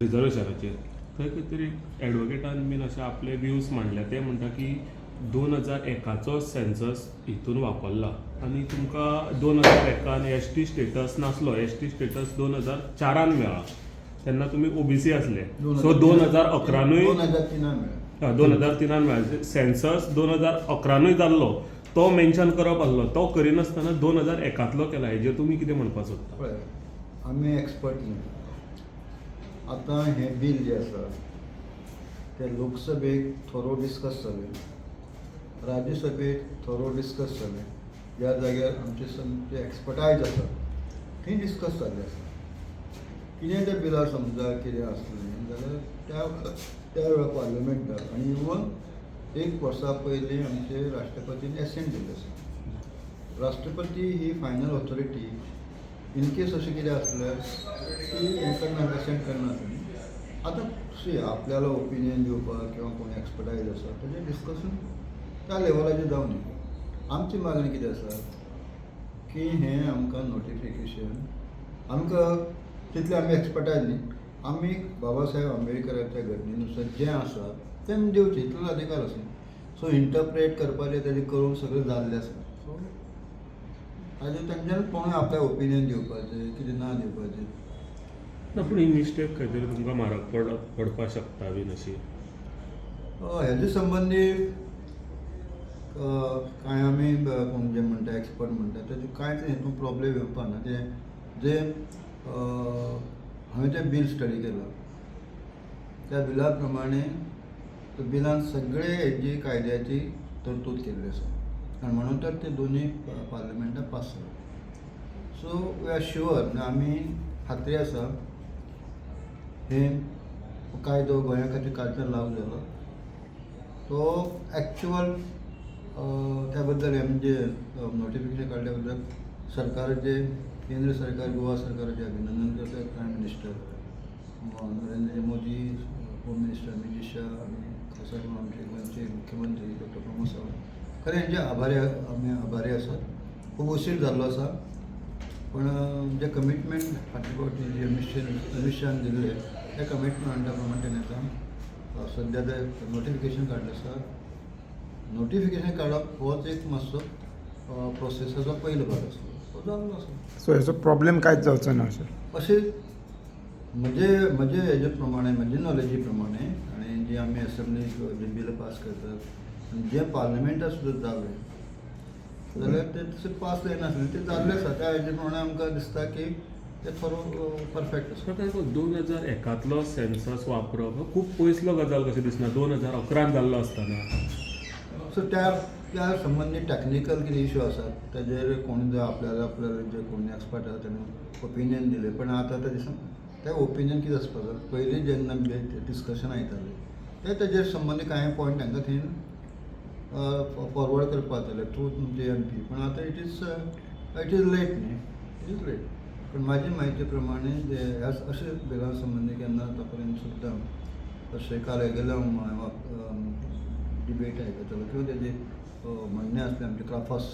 रिजर्वेशनाचेर थंय खंय तरी एडवोकेटान बीन अशे आपले व्ह्यूज मांडले. ते म्हणटा की 2001चो सेन्सस हितून वापरला आनी तुमकां 2001 एसटी स्टेटस नासलो. एसटी स्टेटस 2004 मेळ्ळा. तेन्ना तुमी ओबीसी आसले. सो 2011 2003 मेळ्ळा. सेन्सस 2011 जाल्लो तो मेन्शन करप आसलो. तो करिनासतना 2001 केला. हेजेर तुमी कितें म्हणपाक सोदता? पळय, आमी एक्सपर्ट न्ही. आतां हें बील जें आसा तें लोकसभेक थोरो डिस्कस जालें, राज्यसभेक थोरो डिस्कस जालें. ज्या जाग्यार आमचे एक्सपर्टायज आसा थंय डिस्कस जाल्लें आसा. कितें त्या बिला समजा कितें आसलें जाल्यार त्या वेळा पार्लमेंटाक आनी इवन एक वर्सा पयलीं आमचे राष्ट्रपतीन एसेंट दिल्लें आसा. राष्ट्रपती ही फायनल ऑथॉरिटी. इन केस अशें कितें आसल्यार ती हें करना, एसेंट करना. आतां आपल्याला ओपिनियन दिवपाक किंवा कोण एक्सपर्टायज आसा तेजें डिस्कशन त्या लेवलाचेर जावं न्ही. आमची मागणी कितें आसा की हें आमकां नोटिफिकेशन आमकां तितले आमी एक्सपर्टायज न्ही. आमी बाबा साहेब आंबेडकराच्या घटनेनुसार जें आसा तें दिवचें इतलो अधिकार आसा. सो इंटरप्रेट करपाचें तेजें करून सगळें जाल्लें आसा. सो ताजें तेंच्यान कोणूय आपल्या ओपिनियन दिवपाचें कितें ना दिवपाचें. ना पूण ही मिस्टेक खंय तरी तुमकां म्हारग पडपाक शकता बीन अशी? हेजे संबंदी कांय आमी कोण जे म्हणटा एक्सपर्ट म्हणटा तेजे कांयच हितून प्रॉब्लेम येवपा ना. जे हांवें तें बील स्टडी केलां त्या बिला प्रमाणे बिलान सगळे हेजी कायद्याची तरतूद केल्ली आसा आनी म्हणून तर ते दोनूय पार्लमेंटाक पास जाले. सो वी आर शुअर आमी खात्री आसा हे कायदो गोंया खातीर काडटो लागू जालो. तो एक्चुअल त्या बद्दल हे म्हणजे नोटिफिकेशन काडल्या बद्दल सरकाराचे केंद्र सरकार गोवा सरकाराचे अभिनंदन करता. Prime minister Narendra Modi, home minister Amit Shah आनी खासा करून आमचे गोंयचे मुख्यमंत्री डॉक्टर प्रमोद सावंत खरें हेंचे आमी आभारी आसात. खूब उशीर जाल्लो आसा पण जे कमिटमेंट फाटल्या फावटी जे अमित शाहान दिल्ले त्या कमिटमेंटा प्रमाणे तेणें आतां सद्या ते नोटिफिकेशन काडलें आसा. नोटिफिकेशन काडप होच एक मातसो प्रोसेसाचो पयलो भाग आसलो. तो जाल्लो आसा. सो हेचो प्रॉब्लेम कांयच जावचो ना अशें म्हजे हेजे प्रमाणे म्हजे नॉलेजी प्रमाणे आनी जी आमी असेंब्ली जे बिल पास करतात आनी जे पार्लमेंटात सुद्दां जाले जाल्यार ते तशें पास जायनासलें. ते जाल्ले आसा त्या हेजे प्रमाणे आमकां दिसता की ते थोडो परफेक्ट आसा. 2001 सेन्सस वापरप हो खूब पयसलो गजाल कशें दिसना 2011 जाल्लो आसतना. सो त्या संबंधी टॅक्निकल कितें इश्यू आसात तेजेर कोणी जर आपल्याला जे कोणी एक्सपर्ट आसा तेणें ओपिनियन दिलें. पण आतां तें ओपिनियन कितें आसपाक जाय पयलीं जेन्ना डिस्कशन येतालें तेजेर संबंदी कांय पॉयंट तांकां थंय फॉरवर्ड करपाक जाताले थ्रू तुमचे MP. पण आतां इट इज लेट न्ही. It is late. पण म्हाजी म्हायती प्रमाणे जे अशे बिला संबंदी केन्ना आतां पर्यंत सुद्दां अशें काल गेल्या डिबेट आयकतालो किंवा तेजे म्हणणें आसलें आमचे क्लाफास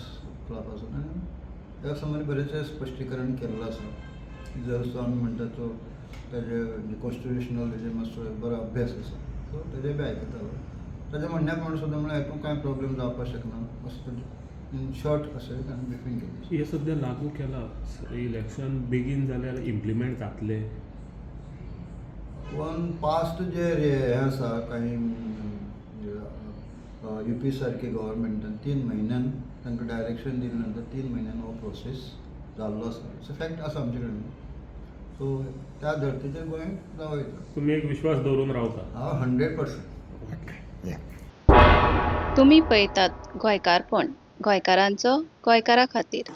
त्या संबंदी बरेंचशें स्पश्टीकरण केल्लें आसा. जर आमी म्हणटा तो तेजे कॉन्स्टिट्युशनल हेजे मातसो बरो अभ्यास आसा. सो तेजे बी आयकतालो. तेजे म्हणण्या प्रमाणे सुद्दां म्हळ्यार हितून कांय प्रॉब्लेम जावपाक शकना अशें इन शॉर्ट अशें आमी ब्रिफींग केलें. हे सद्या लागू केला. इलेक्शन बेगीन जाल्यार इम्प्लिमेंट जातले. पण पास्ट जे हे आसा कांय UP सारके गव्हर्मेंटान 3 म्हयन्यान तांकां डायरेक्शन दिले नंतर 3 म्हयन्यान हो प्रोसेस जाल्लो आसा. इट्स फॅक्ट आसा आमचे कडेन. सो त्या धर्तीचेर गोंय जावयता. तुमी एक विश्वास दवरून रावता? हांव 100%. तुम्ही पळयतात गोंयकारपण, गोंयकारांचो गोंयकारा खातीर.